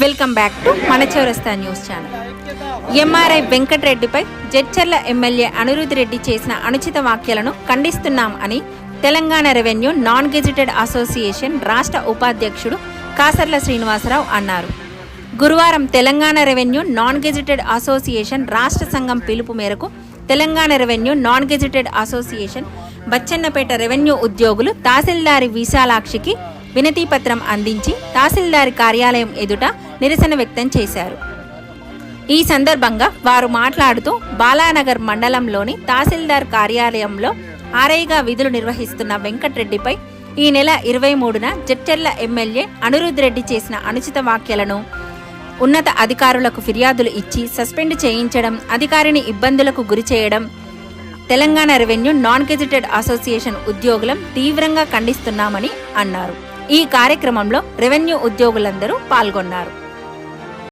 Welcome back to మన Chourasta news channel. MRI వెంకటరెడ్డిపై Jadcherla MLA Anirudh Reddy చేసిన అనుచిత వ్యాఖ్యలను ఖండిస్తున్నాం అని Telangana revenue non gazetted association రాష్ట్ర ఉపాధ్యక్షుడు కాసర్ల శ్రీనివాసరావు అన్నారు. గురువారం Telangana revenue non gazetted association రాష్ట్ర సంఘం పిలుపు మేరకు Telangana revenue non gazetted association Bachannapeta revenue ఉద్యోగులు తహసీల్దారి విశాలాక్షికి వినతిపత్రం అందించి తహసీల్దారి కార్యాలయం ఎదుట నిరసన వ్యక్తం చేశారు. ఈ సందర్భంగా వారు మాట్లాడుతూ బాలానగర్ మండలంలోని తహసీల్దార్ కార్యాలయంలో ఆర్ఐగా విధులు నిర్వహిస్తున్న వెంకటరెడ్డిపై ఈ నెల 23న జడ్చర్ల ఎమ్మెల్యే అనిరుద్ రెడ్డి చేసిన అనుచిత వ్యాఖ్యలను ఉన్నత అధికారులకు ఫిర్యాదులు ఇచ్చి సస్పెండ్ చేయించడం, అధికారిని ఇబ్బందులకు గురి చేయడం Telangana revenue non gazetted association ఉద్యోగులం తీవ్రంగా ఖండిస్తున్నామని అన్నారు. ఈ కార్యక్రమంలో రెవెన్యూ ఉద్యోగులందరూ పాల్గొన్నారు.